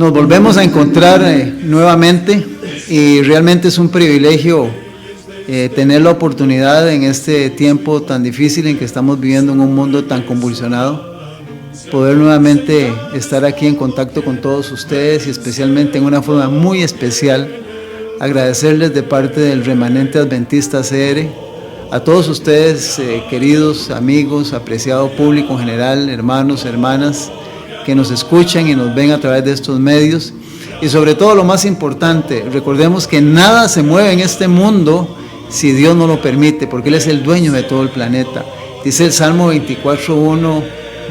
Nos volvemos a encontrar nuevamente y realmente es un privilegio tener la oportunidad en este tiempo tan difícil en que estamos viviendo en un mundo tan convulsionado, poder nuevamente estar aquí en contacto con todos ustedes y especialmente en una forma muy especial agradecerles de parte del Remanente Adventista CR a todos ustedes, queridos amigos, apreciado público en general, hermanos, hermanas, que nos escuchan y nos ven a través de estos medios. Y sobre todo lo más importante, recordemos que nada se mueve en este mundo si Dios no lo permite, porque Él es el dueño de todo el planeta. Dice el Salmo 24:1,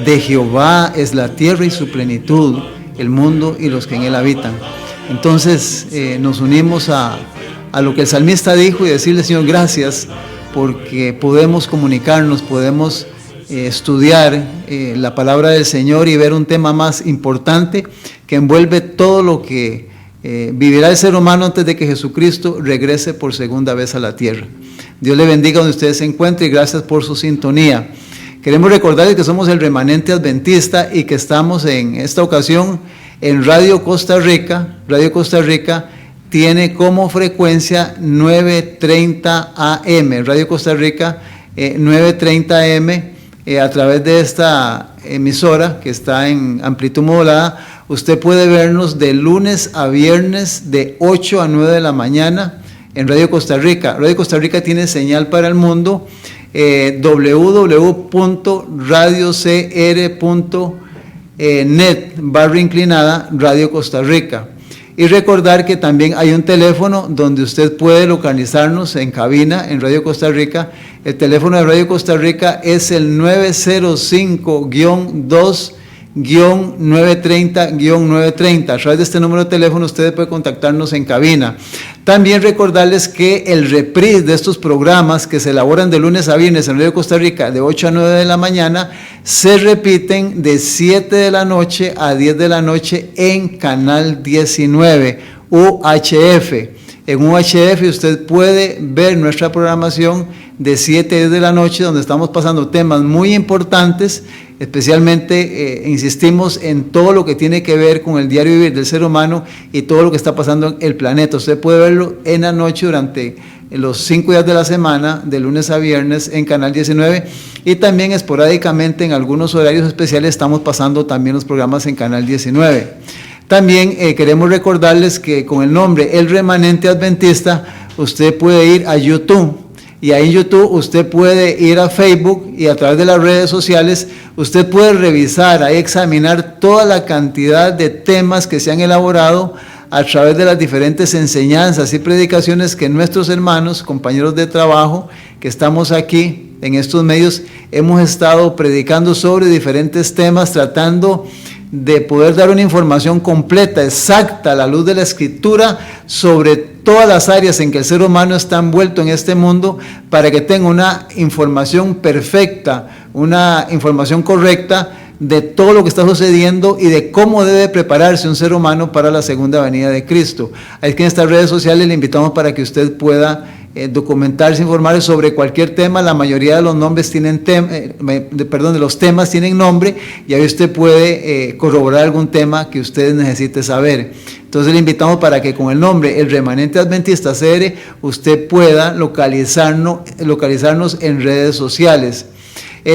de Jehová es la tierra y su plenitud, el mundo y los que en él habitan. Entonces nos unimos a lo que el salmista dijo y decirle, Señor, gracias, porque podemos comunicarnos, podemos estudiar la palabra del Señor y ver un tema más importante que envuelve todo lo que vivirá el ser humano antes de que Jesucristo regrese por segunda vez a la tierra. Dios le bendiga donde ustedes se encuentren y gracias por su sintonía. Queremos recordarles que somos el Remanente Adventista y que estamos en esta ocasión en Radio Costa Rica. Radio Costa Rica tiene como frecuencia 9:30 AM. Radio Costa Rica 9:30 AM. A través de esta emisora que está en amplitud modulada, usted puede vernos de lunes a viernes de 8 a 9 de la mañana en Radio Costa Rica. Radio Costa Rica tiene señal para el mundo, www.radiocr.net/inclinada Radio Costa Rica. Y recordar que también hay un teléfono donde usted puede localizarnos en cabina en Radio Costa Rica. El teléfono de Radio Costa Rica es el 905-2-930-930. A través de este número de teléfono usted puede contactarnos en cabina. También recordarles que el reprise de estos programas que se elaboran de lunes a viernes en Radio Costa Rica de 8 a 9 de la mañana se repiten de 7 de la noche a 10 de la noche en Canal 19 UHF. En UHF usted puede ver nuestra programación de 7 a 10 de la noche, donde estamos pasando temas muy importantes, especialmente insistimos en todo lo que tiene que ver con el diario vivir del ser humano y todo lo que está pasando en el planeta. Usted puede verlo en la noche durante los 5 días de la semana, de lunes a viernes en Canal 19, y también esporádicamente en algunos horarios especiales estamos pasando también los programas en Canal 19. También queremos recordarles que con el nombre El Remanente Adventista usted puede ir a YouTube. Y ahí en YouTube usted puede ir a Facebook y a través de las redes sociales usted puede revisar, ahí examinar toda la cantidad de temas que se han elaborado a través de las diferentes enseñanzas y predicaciones que nuestros hermanos, compañeros de trabajo, que estamos aquí en estos medios, hemos estado predicando sobre diferentes temas, tratando de poder dar una información completa, exacta, a la luz de la Escritura, sobre todas las áreas en que el ser humano está envuelto en este mundo, para que tenga una información perfecta, una información correcta de todo lo que está sucediendo y de cómo debe prepararse un ser humano para la segunda venida de Cristo. Así que en estas redes sociales le invitamos para que usted pueda documentarse, informarse sobre cualquier tema. La mayoría de los nombres tienen de los temas tienen nombre, y ahí usted puede corroborar algún tema que usted necesite saber. Entonces le invitamos para que con el nombre El Remanente Adventista CR usted pueda localizarnos en redes sociales.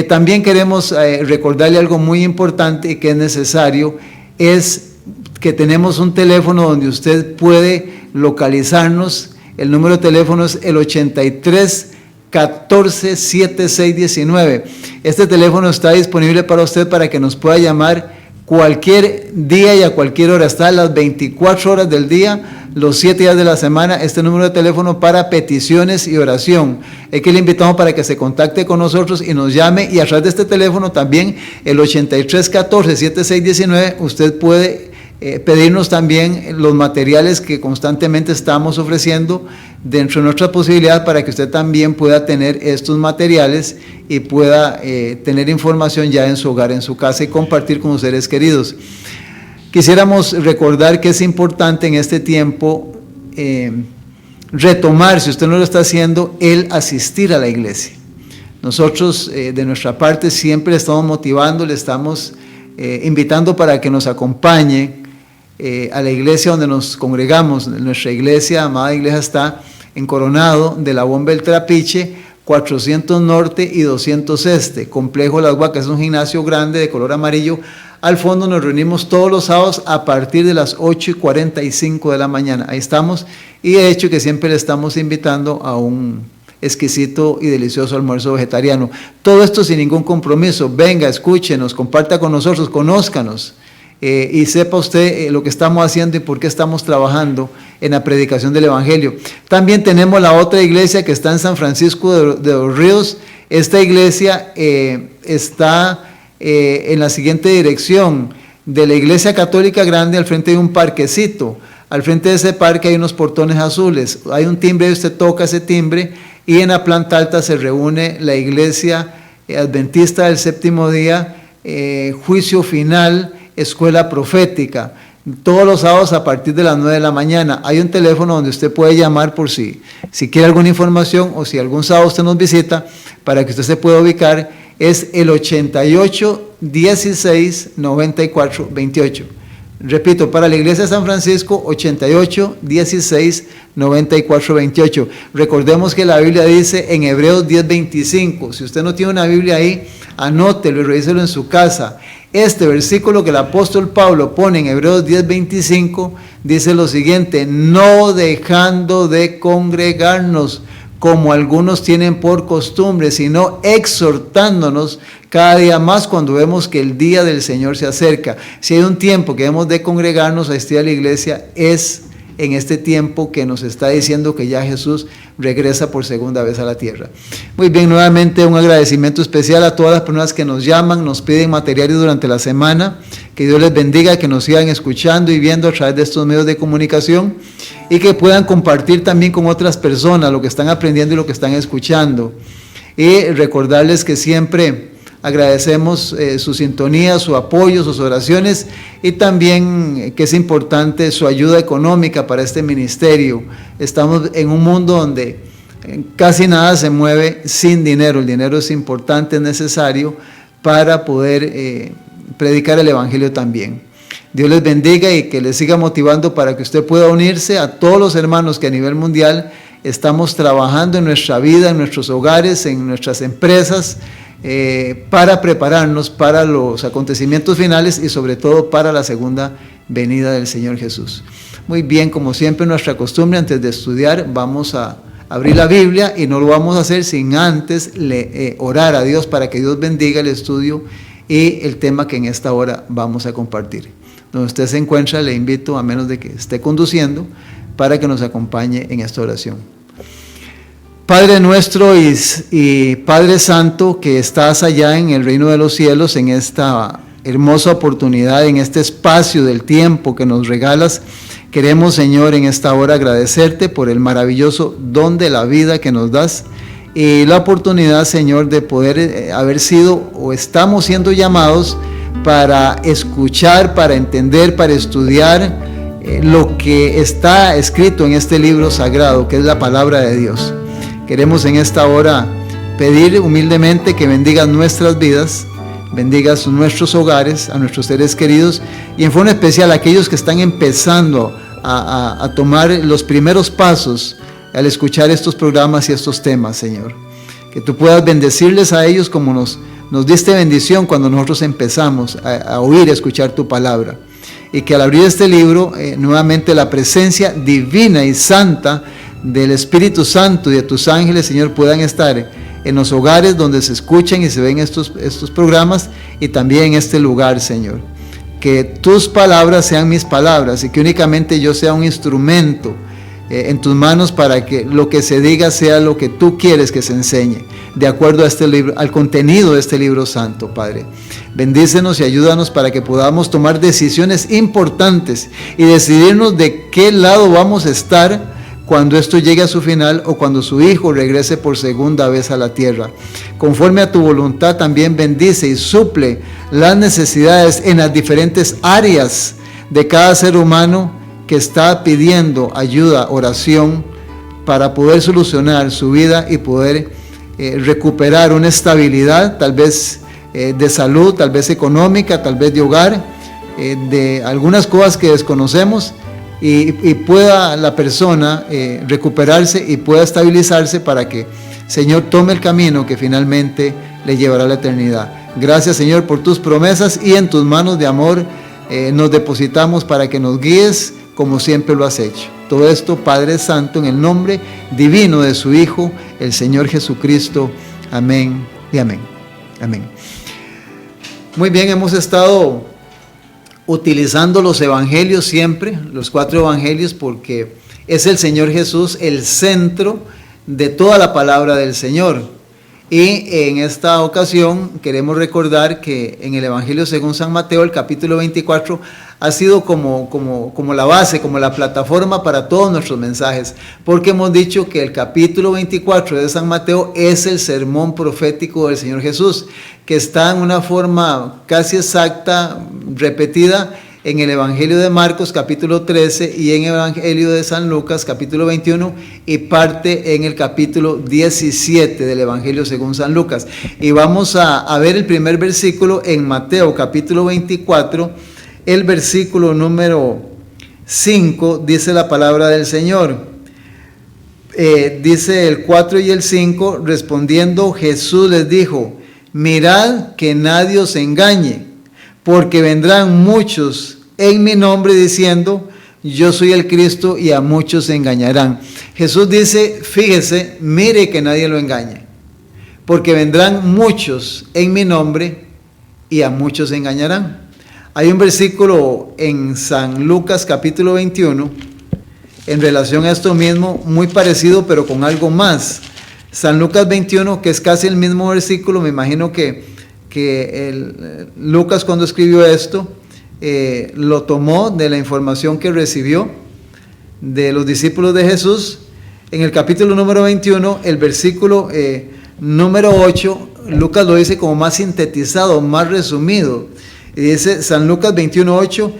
También queremos recordarle algo muy importante y que es necesario, es que tenemos un teléfono donde usted puede localizarnos. El número de teléfono es el 83 14 76 19. Este teléfono está disponible para usted para que nos pueda llamar cualquier día y a cualquier hora. Está a las 24 horas del día, los 7 días de la semana, este número de teléfono para peticiones y oración. Es que le invitamos para que se contacte con nosotros y nos llame, y a través de este teléfono también, el 83 14 76 19, usted puede pedirnos también los materiales que constantemente estamos ofreciendo dentro de nuestra posibilidad, para que usted también pueda tener estos materiales y pueda tener información ya en su hogar, en su casa, y compartir con sus seres queridos. Quisiéramos recordar que es importante en este tiempo retomar, si usted no lo está haciendo, el asistir a la iglesia. Nosotros de nuestra parte siempre le estamos motivando, le estamos invitando para que nos acompañe a la iglesia donde nos congregamos. Nuestra iglesia, amada iglesia, está en Coronado de la Bomba El Trapiche, 400 Norte y 200 Este, Complejo Las Huacas. Es un gimnasio grande de color amarillo. Al fondo nos reunimos todos los sábados a partir de las 8:45 de la mañana. Ahí estamos, y de hecho que siempre le estamos invitando a un exquisito y delicioso almuerzo vegetariano. Todo esto sin ningún compromiso. Venga, escúchenos, comparta con nosotros, conózcanos, y sepa usted lo que estamos haciendo y por qué estamos trabajando en la predicación del Evangelio. También tenemos la otra iglesia que está en San Francisco de los Ríos. Esta iglesia está en la siguiente dirección: de la iglesia católica grande, al frente hay un parquecito. Al frente de ese parque hay unos portones azules. Hay un timbre y usted toca ese timbre, y en la planta alta se reúne la iglesia adventista del séptimo día, juicio final, escuela profética. Todos los sábados a partir de las 9 de la mañana. Hay un teléfono donde usted puede llamar por si quiere alguna información, o si algún sábado usted nos visita, para que usted se pueda ubicar. Es el 88 16 94 28. Repito, para la iglesia de San Francisco, 88 16 94 28. Recordemos que la Biblia dice en Hebreos 10 25. Si usted no tiene una Biblia ahí, anótelo y revíselo en su casa. Este versículo que el apóstol Pablo pone en Hebreos 10 25 dice lo siguiente: no dejando de congregarnos como algunos tienen por costumbre, sino exhortándonos cada día más cuando vemos que el día del Señor se acerca. Si hay un tiempo que debemos de congregarnos, asistir a la iglesia, es en este tiempo que nos está diciendo que ya Jesús regresa por segunda vez a la tierra. Muy bien, nuevamente un agradecimiento especial a todas las personas que nos llaman, nos piden materiales durante la semana. Que Dios les bendiga, que nos sigan escuchando y viendo a través de estos medios de comunicación, y que puedan compartir también con otras personas lo que están aprendiendo y lo que están escuchando. Y recordarles que siempre agradecemos su sintonía, su apoyo, sus oraciones, y también que es importante su ayuda económica para este ministerio. Estamos en un mundo donde casi nada se mueve sin dinero. El dinero es importante, es necesario para poder predicar el Evangelio también. Dios les bendiga y que les siga motivando para que usted pueda unirse a todos los hermanos que a nivel mundial estamos trabajando en nuestra vida, en nuestros hogares, en nuestras empresas, para prepararnos para los acontecimientos finales y sobre todo para la segunda venida del Señor Jesús. Muy bien, como siempre nuestra costumbre, antes de estudiar vamos a abrir la Biblia, y no lo vamos a hacer sin antes orar a Dios para que Dios bendiga el estudio y el tema que en esta hora vamos a compartir. Donde usted se encuentra, le invito, a menos de que esté conduciendo, para que nos acompañe en esta oración. Padre nuestro y Padre Santo, que estás allá en el reino de los cielos, en esta hermosa oportunidad, en este espacio del tiempo que nos regalas, queremos, Señor, en esta hora agradecerte por el maravilloso don de la vida que nos das, y la oportunidad, Señor, de poder haber sido o estamos siendo llamados para escuchar, para entender, para estudiar lo que está escrito en este libro sagrado, que es la palabra de Dios. Queremos en esta hora pedir humildemente que bendigas nuestras vidas, bendigas nuestros hogares, a nuestros seres queridos, y en forma especial a aquellos que están empezando a tomar los primeros pasos al escuchar estos programas y estos temas, Señor. Que tú puedas bendecirles a ellos como nos diste bendición cuando nosotros empezamos a oír, a escuchar tu palabra. Y que al abrir este libro, nuevamente la presencia divina y santa del Espíritu Santo y de tus ángeles, Señor, puedan estar en los hogares donde se escuchan y se ven estos programas, y también en este lugar, Señor. Que tus palabras sean mis palabras, y que únicamente yo sea un instrumento en tus manos para que lo que se diga sea lo que tú quieres que se enseñe, de acuerdo a este libro, al contenido de este libro santo, Padre. Bendícenos y ayúdanos para que podamos tomar decisiones importantes y decidirnos de qué lado vamos a estar cuando esto llegue a su final, o cuando su Hijo regrese por segunda vez a la tierra. Conforme a tu voluntad, también bendice y suple las necesidades en las diferentes áreas de cada ser humano que está pidiendo ayuda, oración, para poder solucionar su vida y poder recuperar una estabilidad, tal vez de salud, tal vez económica, tal vez de hogar, de algunas cosas que desconocemos y pueda la persona recuperarse y pueda estabilizarse para que Señor tome el camino que finalmente le llevará a la eternidad. Gracias, Señor, por tus promesas, y en tus manos de amor nos depositamos para que nos guíes como siempre lo has hecho. Todo esto, Padre Santo, en el nombre divino de su Hijo, el Señor Jesucristo. Amén y amén. Amén. Muy bien, hemos estado utilizando los evangelios siempre, los 4 evangelios, porque es el Señor Jesús el centro de toda la palabra del Señor. Y en esta ocasión queremos recordar que en el Evangelio según San Mateo, el capítulo 24, ha sido como la base, como la plataforma para todos nuestros mensajes, porque hemos dicho que el capítulo 24 de San Mateo es el sermón profético del Señor Jesús, que está en una forma casi exacta, repetida en el Evangelio de Marcos capítulo 13 y en el Evangelio de San Lucas capítulo 21 y parte en el capítulo 17 del Evangelio según San Lucas. Y vamos a ver el primer versículo en Mateo capítulo 24, el versículo número 5, dice la palabra del Señor. Dice el 4 y el 5, respondiendo Jesús les dijo: mirad que nadie os engañe, porque vendrán muchos en mi nombre diciendo, yo soy el Cristo, y a muchos se engañarán. Jesús dice, fíjese, mire que nadie lo engañe, porque vendrán muchos en mi nombre y a muchos se engañarán. Hay un versículo en San Lucas capítulo 21 en relación a esto mismo, muy parecido pero con algo más. San Lucas 21, que es casi el mismo versículo, me imagino que Lucas, cuando escribió esto, lo tomó de la información que recibió de los discípulos de Jesús. En el capítulo número 21, el versículo número 8, Lucas lo dice como más sintetizado, más resumido. Y dice San Lucas 21:8,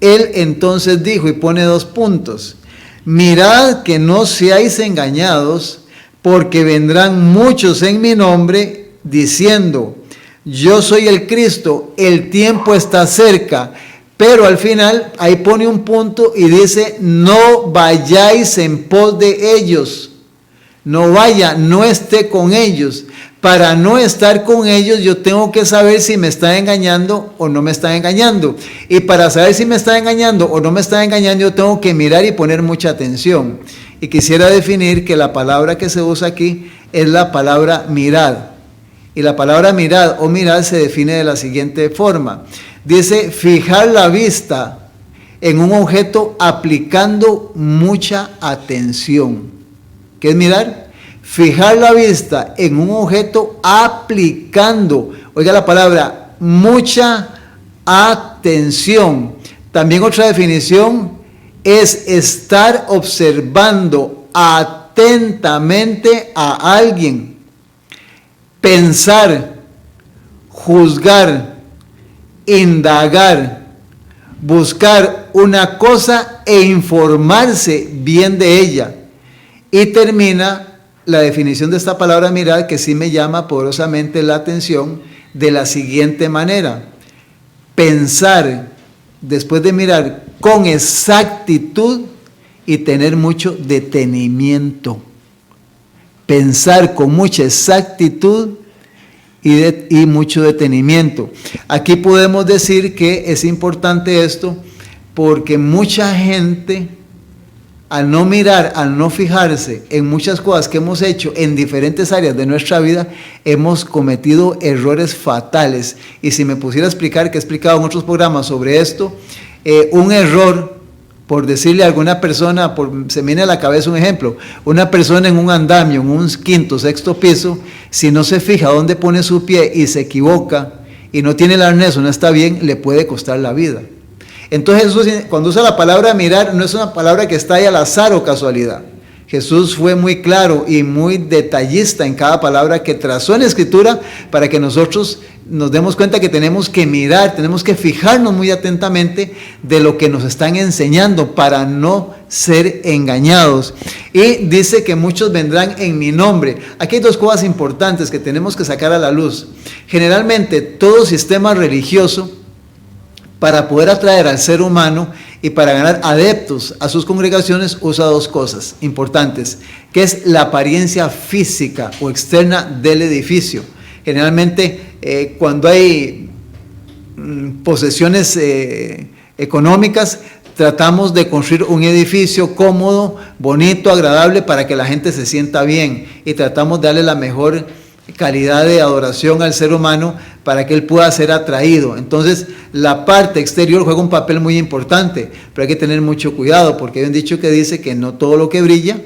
él entonces dijo, y pone 2 puntos, mirad que no seáis engañados, porque vendrán muchos en mi nombre diciendo, yo soy el Cristo, el tiempo está cerca. Pero al final, ahí pone un punto y dice, no vayáis en pos de ellos. No vaya, no esté con ellos. Para no estar con ellos, yo tengo que saber si me están engañando o no me están engañando. Y para saber si me están engañando o no me están engañando, yo tengo que mirar y poner mucha atención. Y quisiera definir que la palabra que se usa aquí es la palabra mirad. Y la palabra mirad o mirad se define de la siguiente forma. Dice, fijar la vista en un objeto aplicando mucha atención. ¿Qué es mirar? Fijar la vista en un objeto aplicando, oiga la palabra, mucha atención. También otra definición es estar observando atentamente a alguien. Pensar, juzgar, indagar, buscar una cosa e informarse bien de ella. Y termina la definición de esta palabra mirar, que sí me llama poderosamente la atención, de la siguiente manera: pensar, después de mirar, con exactitud y tener mucho detenimiento. Pensar con mucha exactitud y mucho detenimiento. Aquí podemos decir que es importante esto porque mucha gente, al no mirar, al no fijarse en muchas cosas que hemos hecho en diferentes áreas de nuestra vida, hemos cometido errores fatales. Y si me pusiera a explicar, que he explicado en otros programas sobre esto, un error, por decirle a alguna persona, se me viene a la cabeza un ejemplo, una persona en un andamio, en un 5º, 6º piso, si no se fija dónde pone su pie y se equivoca y no tiene el arnés o no está bien, le puede costar la vida. Entonces Jesús, cuando usa la palabra mirar, no es una palabra que está ahí al azar o casualidad. Jesús fue muy claro y muy detallista en cada palabra que trazó en la Escritura para que nosotros nos demos cuenta que tenemos que mirar, tenemos que fijarnos muy atentamente de lo que nos están enseñando para no ser engañados. Y dice que muchos vendrán en mi nombre. Aquí hay 2 cosas importantes que tenemos que sacar a la luz. Generalmente todo sistema religioso para poder atraer al ser humano y para ganar adeptos a sus congregaciones, usa dos cosas importantes, que es la apariencia física o externa del edificio. Generalmente, cuando hay posesiones económicas, tratamos de construir un edificio cómodo, bonito, agradable, para que la gente se sienta bien, y tratamos de darle la mejor calidad de adoración al ser humano para que él pueda ser atraído. Entonces, la parte exterior juega un papel muy importante, pero hay que tener mucho cuidado, porque hay un dicho que dice que no todo lo que brilla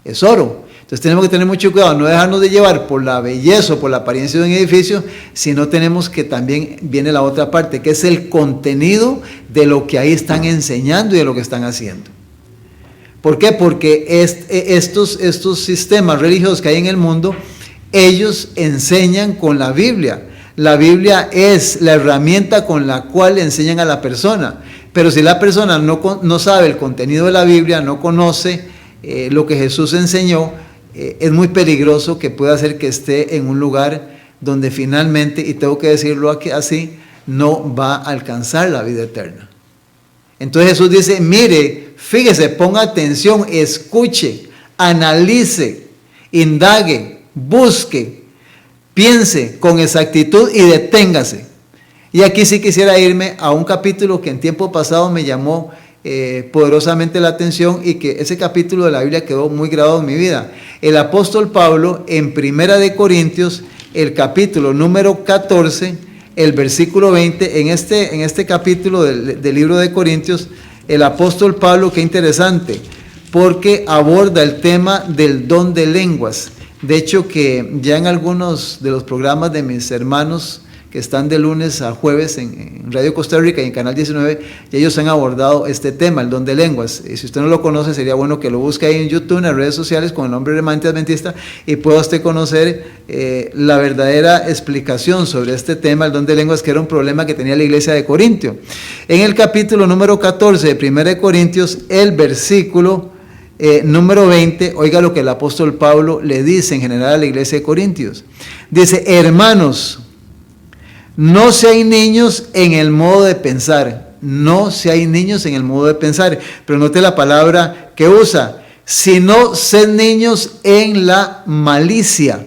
es oro. Entonces tenemos que tener mucho cuidado, no dejarnos de llevar por la belleza o por la apariencia de un edificio, sino tenemos que también viene la otra parte, que es el contenido de lo que ahí están enseñando y de lo que están haciendo. ¿Por qué? Porque estos sistemas religiosos que hay en el mundo, ellos enseñan con la Biblia. La Biblia es la herramienta con la cual enseñan a la persona. Pero si la persona no sabe el contenido de la Biblia, no conoce lo que Jesús enseñó, es muy peligroso que pueda hacer que esté en un lugar donde finalmente, y tengo que decirlo así, no va a alcanzar la vida eterna. Entonces Jesús dice, mire, fíjese, ponga atención, escuche, analice, indague, busque, piense con exactitud y deténgase. Y aquí sí quisiera irme a un capítulo que en tiempo pasado me llamó poderosamente la atención, y que ese capítulo de la Biblia quedó muy grabado en mi vida. El apóstol Pablo en Primera de Corintios, el capítulo número 14, el versículo 20, en este capítulo del libro de Corintios, el apóstol Pablo, qué interesante, porque aborda el tema del don de lenguas. De hecho, que ya en algunos de los programas de mis hermanos que están de lunes a jueves en Radio Costa Rica y en Canal 19, y ellos han abordado este tema, el don de lenguas. Y si usted no lo conoce, sería bueno que lo busque ahí en YouTube, en las redes sociales, con el nombre de Remanente Adventista, y pueda usted conocer la verdadera explicación sobre este tema, el don de lenguas, que era un problema que tenía la iglesia de Corintio. En el capítulo número 14 de 1 Corintios, el versículo número 20, oiga lo que el apóstol Pablo le dice en general a la iglesia de Corintios. Dice, hermanos, no seáis niños en el modo de pensar. No seáis niños en el modo de pensar. Pero note la palabra que usa. Sino sed niños en la malicia,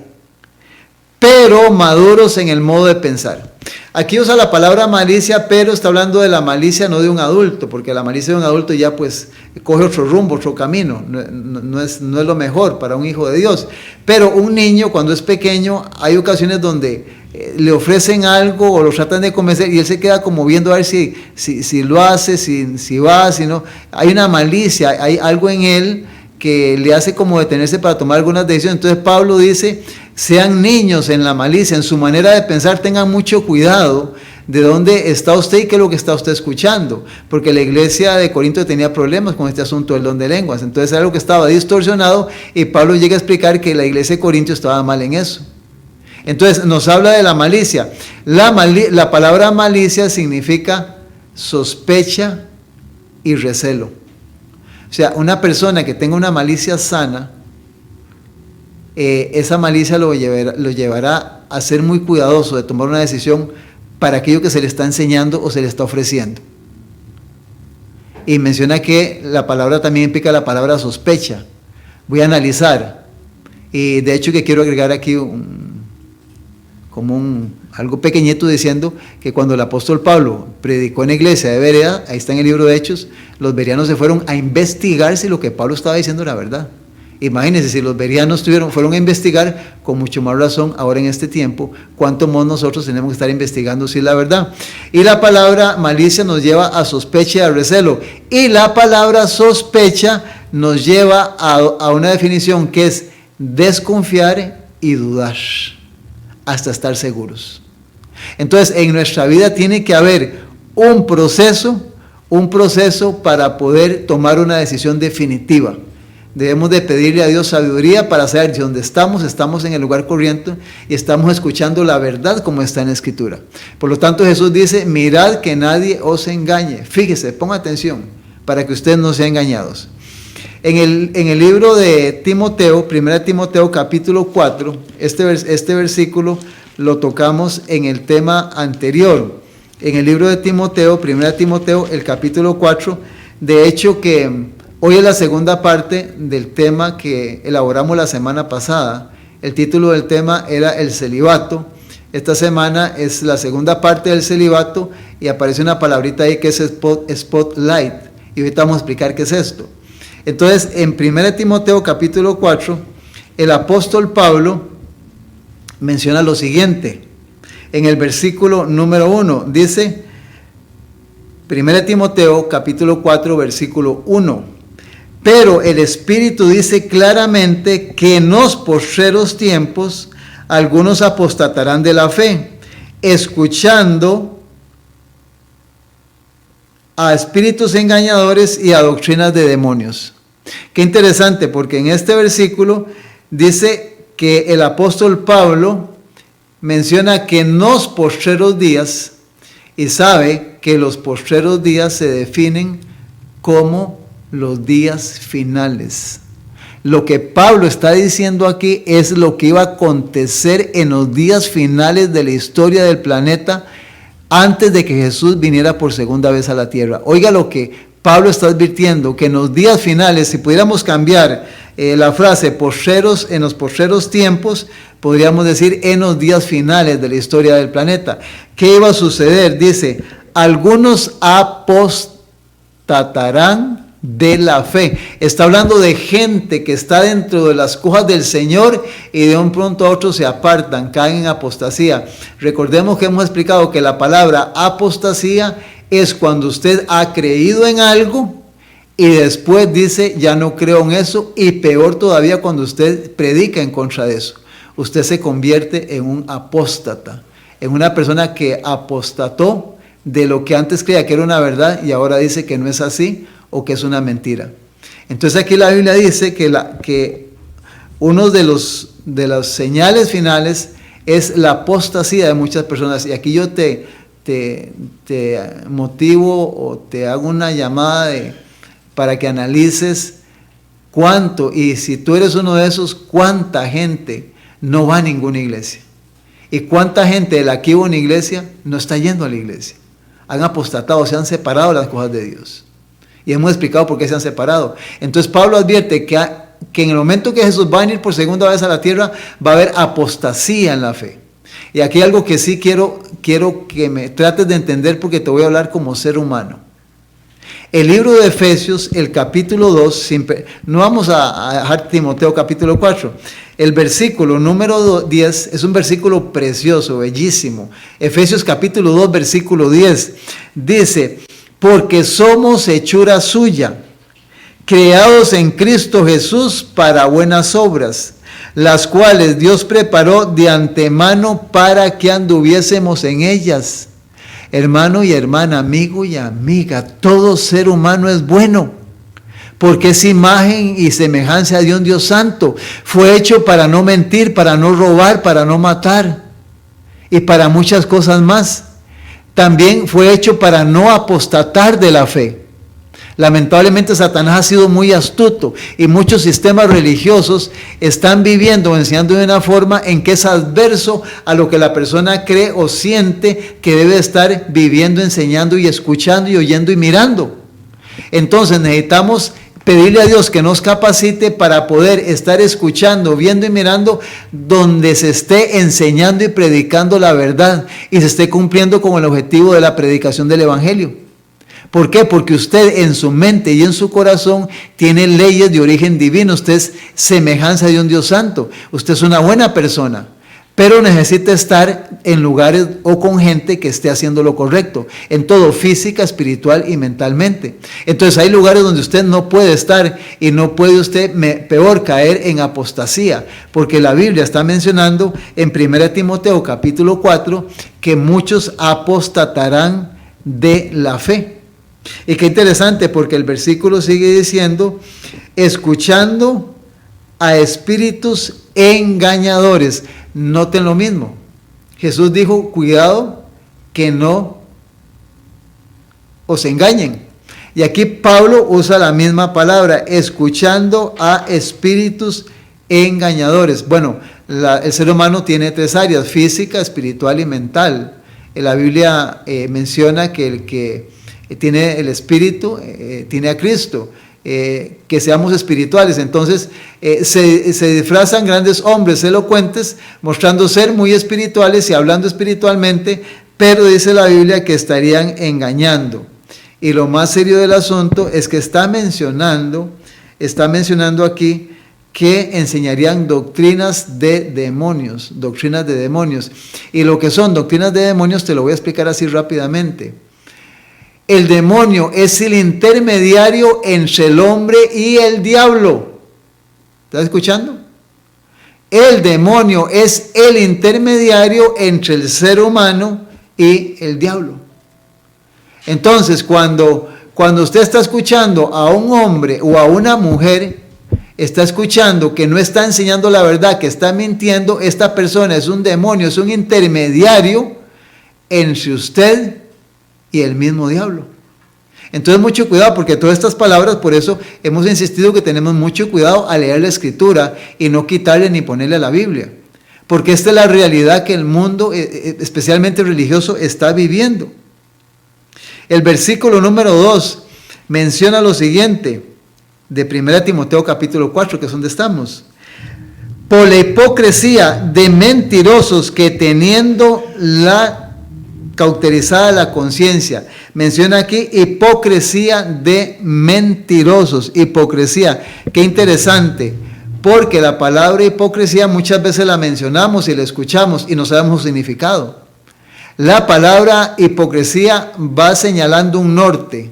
pero maduros en el modo de pensar. Aquí usa la palabra malicia, pero está hablando de la malicia no de un adulto, porque la malicia de un adulto ya pues coge otro rumbo, otro camino, no es lo mejor para un hijo de Dios. Pero un niño, cuando es pequeño, hay ocasiones donde le ofrecen algo o lo tratan de convencer y él se queda como viendo a ver si lo hace, si va, si no. Hay una malicia, hay algo en él que le hace como detenerse para tomar algunas decisiones. Entonces Pablo dice, sean niños en la malicia, en su manera de pensar, tengan mucho cuidado de dónde está usted y qué es lo que está usted escuchando, porque la iglesia de Corinto tenía problemas con este asunto del don de lenguas. Entonces era algo que estaba distorsionado, y Pablo llega a explicar que la iglesia de Corinto estaba mal en eso. Entonces nos habla de la malicia. La palabra malicia significa sospecha y recelo. O sea, una persona que tenga una malicia sana, esa malicia lo llevará a ser muy cuidadoso de tomar una decisión para aquello que se le está enseñando o se le está ofreciendo. Y menciona que la palabra también implica la palabra sospecha. Voy a analizar. Y de hecho que quiero agregar aquí algo pequeñito, diciendo que cuando el apóstol Pablo predicó en la iglesia de Berea, ahí está en el libro de Hechos, los bereanos se fueron a investigar si lo que Pablo estaba diciendo era verdad. Imagínense, si los bereanos fueron a investigar, con mucho más razón ahora en este tiempo, cuánto más nosotros tenemos que estar investigando si es la verdad. Y la palabra malicia nos lleva a sospecha y a recelo, y la palabra sospecha nos lleva a una definición que es desconfiar y dudar hasta estar seguros. Entonces, en nuestra vida tiene que haber un proceso para poder tomar una decisión definitiva. Debemos de pedirle a Dios sabiduría para saber si donde estamos en el lugar correcto y estamos escuchando la verdad como está en la Escritura. Por lo tanto, Jesús dice, mirad que nadie os engañe. Fíjese, ponga atención para que ustedes no sean engañados. En el libro de Timoteo, 1 Timoteo capítulo 4, este versículo lo tocamos en el tema anterior. en el libro de Timoteo, 1 Timoteo, el capítulo 4. De hecho que hoy es la segunda parte del tema que elaboramos la semana pasada. El título del tema era el celibato. Esta semana es la segunda parte del celibato y aparece una palabrita ahí que es spotlight. Y ahorita vamos a explicar qué es esto. Entonces, en 1 Timoteo capítulo 4, el apóstol Pablo menciona lo siguiente. En el versículo número 1 dice, 1 Timoteo capítulo 4 versículo 1, pero el Espíritu dice claramente que en los postreros tiempos algunos apostatarán de la fe, escuchando a espíritus engañadores y a doctrinas de demonios. Qué interesante, porque en este versículo dice que el apóstol Pablo menciona que en los postreros días, y sabe que los postreros días se definen como los días finales. Lo que Pablo está diciendo aquí es lo que iba a acontecer en los días finales de la historia del planeta antes de que Jesús viniera por segunda vez a la tierra. Oiga lo que Pablo está advirtiendo, que en los días finales, si pudiéramos cambiar la frase postreros, en los postreros tiempos, podríamos decir en los días finales de la historia del planeta. ¿Qué iba a suceder? Dice, algunos apostatarán de la fe. Está hablando de gente que está dentro de las cosas del Señor y de un pronto a otro se apartan, caen en apostasía. Recordemos que hemos explicado que la palabra apostasía es cuando usted ha creído en algo y después dice, ya no creo en eso, y peor todavía cuando usted predica en contra de eso. Usted se convierte en un apóstata, en una persona que apostató de lo que antes creía que era una verdad y ahora dice que no es así o que es una mentira. Entonces aquí la Biblia dice que uno de las señales finales es la apostasía de muchas personas. Y aquí yo te motivo o te hago una llamada para que analices cuánto, y si tú eres uno de esos, cuánta gente no va a ninguna iglesia. Y cuánta gente de la que iba a una iglesia no está yendo a la iglesia. Han apostatado, se han separado de las cosas de Dios. Y hemos explicado por qué se han separado. Entonces Pablo advierte que en el momento que Jesús va a venir por segunda vez a la tierra, va a haber apostasía en la fe. Y aquí hay algo que sí quiero que me trates de entender, porque te voy a hablar como ser humano. El libro de Efesios, el capítulo 2, no vamos a dejar Timoteo capítulo 4. El versículo número 10 es un versículo precioso, bellísimo. Efesios capítulo 2, versículo 10. Dice, porque somos hechura suya, creados en Cristo Jesús para buenas obras, las cuales Dios preparó de antemano para que anduviésemos en ellas. Hermano y hermana, amigo y amiga, todo ser humano es bueno, porque es imagen y semejanza de un Dios santo. Fue hecho para no mentir, para no robar, para no matar y para muchas cosas más. También fue hecho para no apostatar de la fe. Lamentablemente Satanás ha sido muy astuto y muchos sistemas religiosos están viviendo o enseñando de una forma en que es adverso a lo que la persona cree o siente que debe estar viviendo, enseñando y escuchando y oyendo y mirando. Entonces necesitamos pedirle a Dios que nos capacite para poder estar escuchando, viendo y mirando donde se esté enseñando y predicando la verdad y se esté cumpliendo con el objetivo de la predicación del Evangelio. ¿Por qué? Porque usted en su mente y en su corazón tiene leyes de origen divino. Usted es semejanza de un Dios santo. Usted es una buena persona, pero necesita estar en lugares o con gente que esté haciendo lo correcto, en todo, física, espiritual y mentalmente. Entonces hay lugares donde usted no puede estar y no puede usted, peor, caer en apostasía, porque la Biblia está mencionando en 1 Timoteo capítulo 4 que muchos apostatarán de la fe. Y qué interesante, porque el versículo sigue diciendo, escuchando a espíritus engañadores. Noten lo mismo. Jesús dijo, cuidado que no os engañen. Y aquí Pablo usa la misma palabra, escuchando a espíritus engañadores. Bueno, el ser humano tiene tres áreas, física, espiritual y mental. la Biblia menciona que el que tiene el Espíritu tiene a Cristo. Que seamos espirituales. Entonces se disfrazan grandes hombres elocuentes mostrando ser muy espirituales y hablando espiritualmente, pero dice la Biblia que estarían engañando. Y lo más serio del asunto es que está mencionando aquí que enseñarían doctrinas de demonios. Y lo que son doctrinas de demonios te lo voy a explicar así rápidamente. El demonio es el intermediario entre el hombre y el diablo. ¿Estás escuchando? El demonio es el intermediario entre el ser humano y el diablo. Entonces, cuando usted está escuchando a un hombre o a una mujer, está escuchando que no está enseñando la verdad, que está mintiendo, esta persona es un demonio, es un intermediario entre usted y el mismo diablo. Entonces mucho cuidado, porque todas estas palabras, por eso hemos insistido que tenemos mucho cuidado a leer la Escritura y no quitarle ni ponerle a la Biblia, porque esta es la realidad que el mundo, especialmente religioso, está viviendo. El versículo número 2 menciona lo siguiente, de 1 Timoteo capítulo 4, que es donde estamos. Por la hipocresía de mentirosos que teniendo cauterizada la conciencia. Menciona aquí hipocresía de mentirosos. Hipocresía. Qué interesante. Porque la palabra hipocresía muchas veces la mencionamos y la escuchamos y no sabemos su significado. La palabra hipocresía va señalando un norte,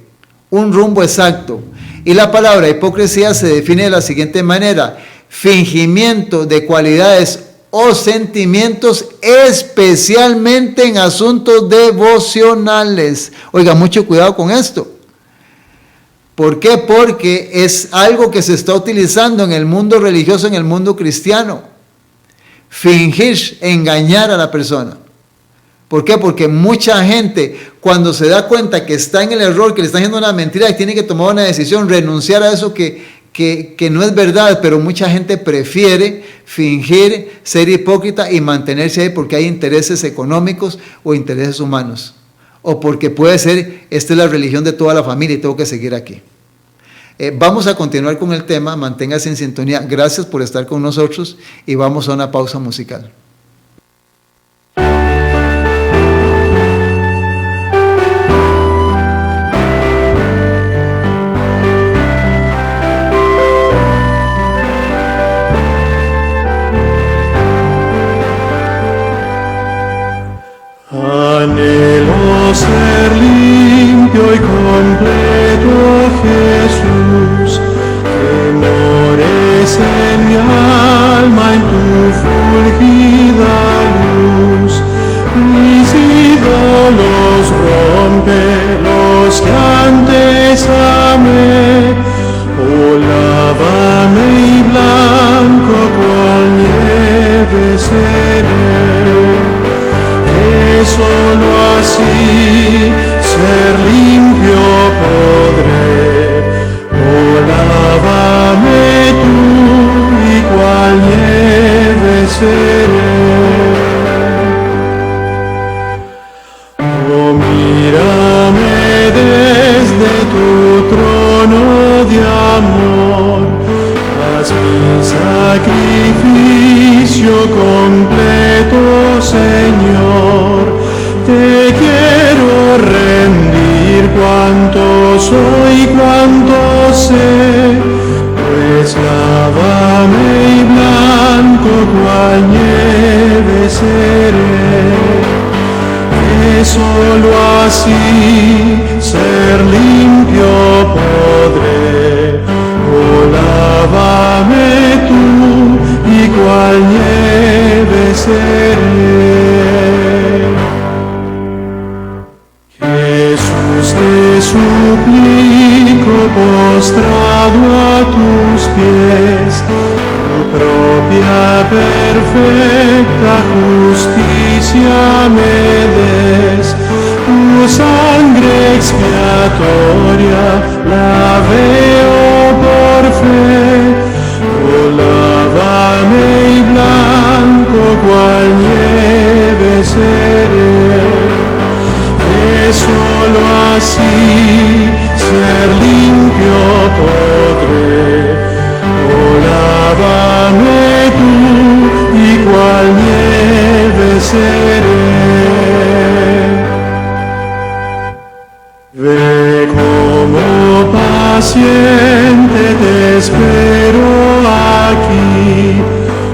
un rumbo exacto. Y la palabra hipocresía se define de la siguiente manera: fingimiento de cualidades o sentimientos, especialmente en asuntos devocionales. Oiga, mucho cuidado con esto. ¿Por qué? Porque es algo que se está utilizando en el mundo religioso, en el mundo cristiano. Fingir, engañar a la persona. ¿Por qué? Porque mucha gente, cuando se da cuenta que está en el error, que le está haciendo una mentira, y tiene que tomar una decisión, renunciar a eso que no es verdad, pero mucha gente prefiere fingir, ser hipócrita y mantenerse ahí porque hay intereses económicos o intereses humanos. O porque puede ser, esta es la religión de toda la familia y tengo que seguir aquí. Vamos a continuar con el tema, manténgase en sintonía. Gracias por estar con nosotros y vamos a una pausa musical. Anhelo ser limpio y completo, Jesús, que mores en mi alma en tu fulgida luz. Mis ídolos rompe, los que antes amé, oh lávame y blanco cual nieve seré. Solo así ser limpio podré, oh lávame tú y cual nieve seré. Oh mírame desde tu trono de amor, haz mi sacrificio completo, Señor. Te quiero rendir cuanto soy, cuanto sé, pues lávame y blanco cual nieve seré. Que solo así ser limpio podré, oh lávame tú y cual nieve seré. Jesús, te suplico postrado a tus pies, tu propia perfecta justicia me des, tu sangre expiatoria la veo por fe, oh lávame y blanco cual nieve seré. así ser limpio podré. Oh, lávame tú y cual nieve seré. Ve como paciente te espero aquí,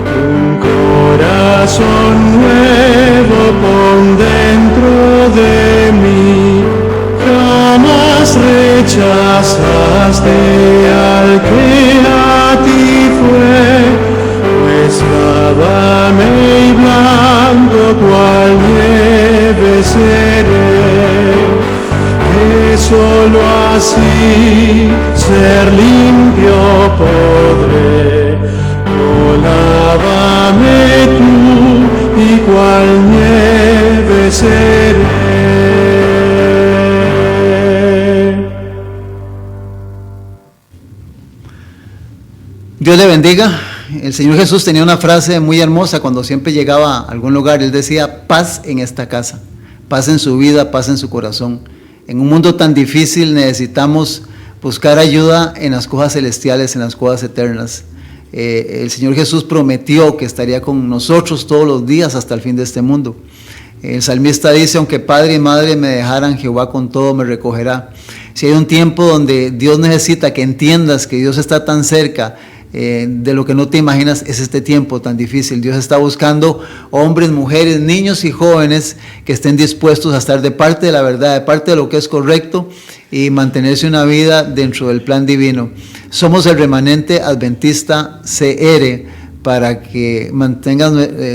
un corazón nuevo pon dentro de mí, jamás rechazaste al que a ti fue, pues lávame y blanco cual nieve seré. Que solo así ser limpio podré. Oh, lávame tú y cual nieve seré. Dios le bendiga. El Señor Jesús tenía una frase muy hermosa cuando siempre llegaba a algún lugar. Él decía: paz en esta casa, paz en su vida, paz en su corazón. En un mundo tan difícil necesitamos buscar ayuda en las cosas celestiales, en las cosas eternas. El Señor Jesús prometió que estaría con nosotros todos los días hasta el fin de este mundo. El salmista dice: aunque padre y madre me dejaran, Jehová con todo me recogerá. Si hay un tiempo donde Dios necesita que entiendas que Dios está tan cerca de lo que no te imaginas, es este tiempo tan difícil. Dios está buscando hombres, mujeres, niños y jóvenes que estén dispuestos a estar de parte de la verdad, de parte de lo que es correcto y mantenerse una vida dentro del plan divino. Somos el remanente adventista CR, para que mantengas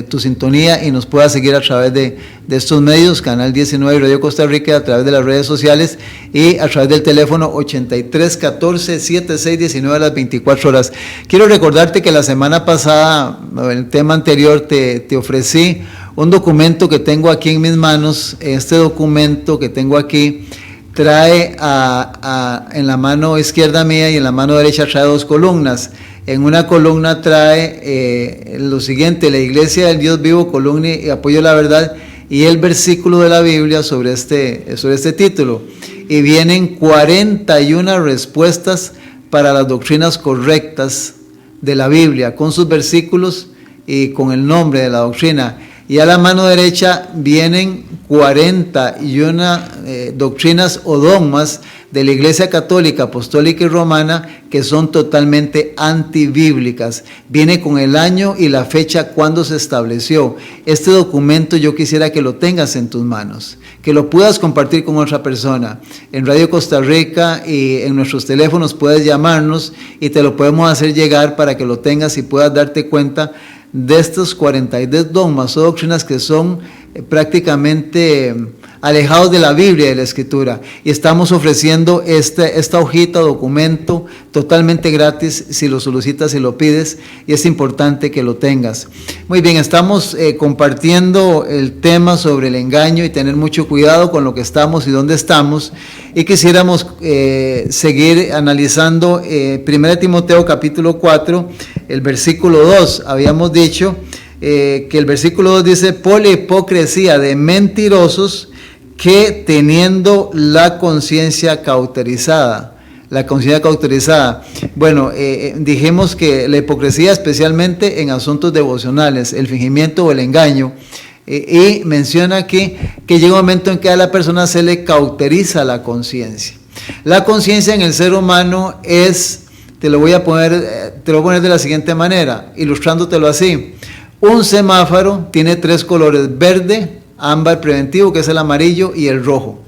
tu sintonía y nos puedas seguir a través de estos medios, Canal 19 Radio Costa Rica, a través de las redes sociales y a través del teléfono 8314-7619 a las 24 horas. Quiero recordarte que la semana pasada, en el tema anterior, te ofrecí un documento que tengo aquí en mis manos. Este documento que tengo aquí trae en la mano izquierda mía y en la mano derecha trae dos columnas. En una columna trae lo siguiente: la Iglesia del Dios Vivo, columna y apoyo a la verdad, y el versículo de la Biblia sobre este título. Y vienen 41 respuestas para las doctrinas correctas de la Biblia, con sus versículos y con el nombre de la doctrina. Y a la mano derecha vienen 41 doctrinas o dogmas de la Iglesia Católica, Apostólica y Romana que son totalmente antibíblicas. Viene con el año y la fecha cuando se estableció. Este documento yo quisiera que lo tengas en tus manos, que lo puedas compartir con otra persona. En Radio Costa Rica y en nuestros teléfonos puedes llamarnos y te lo podemos hacer llegar para que lo tengas y puedas darte cuenta de estos 42 dogmas o doctrinas que son prácticamente alejados de la Biblia y de la Escritura. Y estamos ofreciendo esta hojita, documento, totalmente gratis si lo solicitas y lo pides, y es importante que lo tengas. Muy bien, estamos compartiendo el tema sobre el engaño y tener mucho cuidado con lo que estamos y dónde estamos, y quisiéramos seguir analizando 1 Timoteo capítulo 4, el versículo 2. Habíamos dicho que el versículo 2 dice: por la hipocresía de mentirosos que teniendo la conciencia cauterizada. La conciencia cauterizada. Bueno, dijimos que la hipocresía, especialmente en asuntos devocionales, el fingimiento o el engaño, y menciona aquí que llega un momento en que a la persona se le cauteriza la conciencia. La conciencia en el ser humano es, te lo voy a poner de la siguiente manera, ilustrándotelo así. Un semáforo tiene 3 colores: verde, ámbar preventivo, que es el amarillo, y el rojo.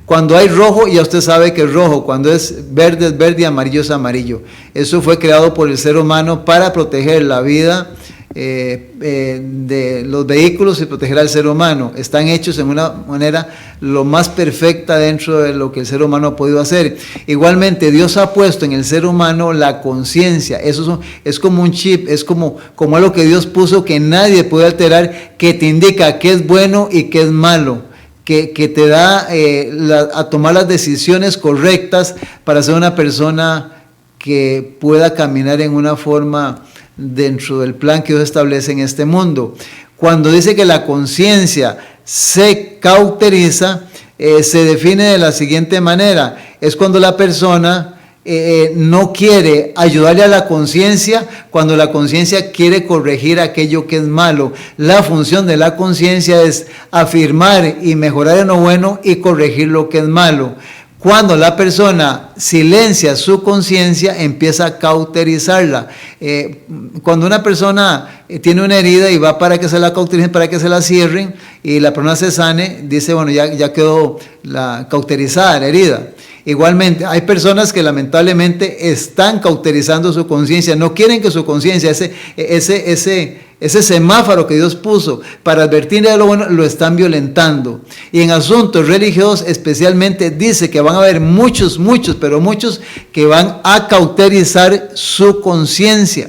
Cuando hay rojo, ya usted sabe que es rojo. Cuando es verde y amarillo es amarillo. Eso fue creado por el ser humano para proteger la vida de los vehículos y proteger al ser humano. Están hechos en una manera lo más perfecta dentro de lo que el ser humano ha podido hacer. Igualmente, Dios ha puesto en el ser humano la conciencia. Eso es como un chip, es como algo que Dios puso que nadie puede alterar, que te indica qué es bueno y qué es malo, que te da a tomar las decisiones correctas para ser una persona que pueda caminar en una forma dentro del plan que Dios establece en este mundo. Cuando dice que la conciencia se cauteriza, se define de la siguiente manera: es cuando la persona no quiere ayudarle a la conciencia, cuando la conciencia quiere corregir aquello que es malo. La función de la conciencia es afirmar y mejorar en lo bueno y corregir lo que es malo. Cuando la persona silencia su conciencia, empieza a cauterizarla. Cuando una persona tiene una herida y va para que se la cautericen, para que se la cierren, y la persona se sane, dice, bueno, ya quedó cauterizada la herida. Igualmente, hay personas que lamentablemente están cauterizando su conciencia, no quieren que su conciencia, ese semáforo que Dios puso para advertirle de lo bueno, lo están violentando. Y en asuntos religiosos especialmente dice que van a haber muchos que van a cauterizar su conciencia.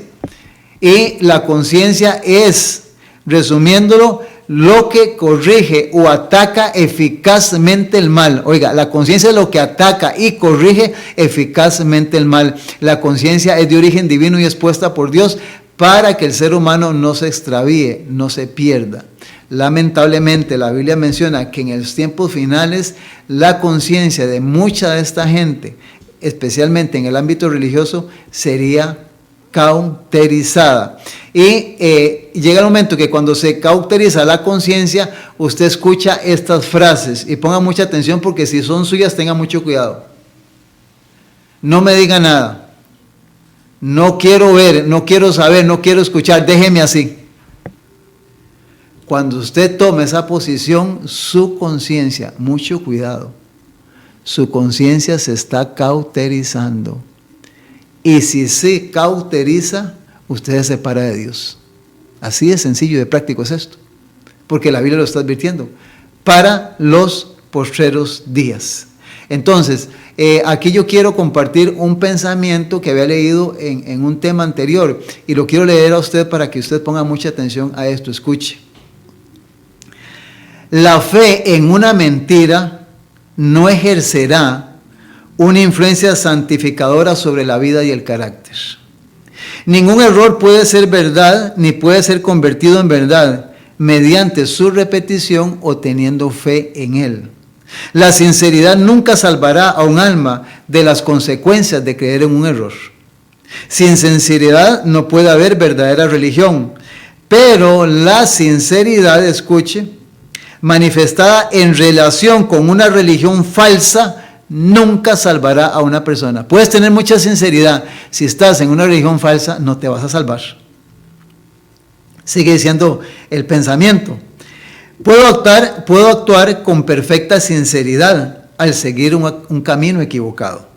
Y la conciencia es, resumiéndolo, lo que corrige o ataca eficazmente el mal. Oiga, la conciencia es lo que ataca y corrige eficazmente el mal. La conciencia es de origen divino y es puesta por Dios para que el ser humano no se extravíe, no se pierda. Lamentablemente, la Biblia menciona que en los tiempos finales la conciencia de mucha de esta gente, especialmente en el ámbito religioso, sería cauterizada. Y llega el momento que cuando se cauteriza la conciencia, usted escucha estas frases, y ponga mucha atención porque si son suyas, tenga mucho cuidado. No me diga nada, no quiero ver, no quiero saber, no quiero escuchar, déjeme así. Cuando usted tome esa posición, su conciencia, mucho cuidado, su conciencia se está cauterizando. Y si se cauteriza, usted se separa de Dios. Así de sencillo y de práctico es esto. Porque la Biblia lo está advirtiendo. Para los postreros días. Entonces, aquí yo quiero compartir un pensamiento que había leído en un tema anterior. Y lo quiero leer a usted para que usted ponga mucha atención a esto. Escuche. La fe en una mentira no ejercerá una influencia santificadora sobre la vida y el carácter. Ningún error puede ser verdad ni puede ser convertido en verdad mediante su repetición o teniendo fe en él. La sinceridad nunca salvará a un alma de las consecuencias de creer en un error. Sin sinceridad no puede haber verdadera religión, pero la sinceridad, escuche, manifestada en relación con una religión falsa, nunca salvará a una persona. Puedes tener mucha sinceridad, si estás en una religión falsa, no te vas a salvar. Sigue diciendo el pensamiento. Puedo actuar con perfecta sinceridad al seguir un camino equivocado,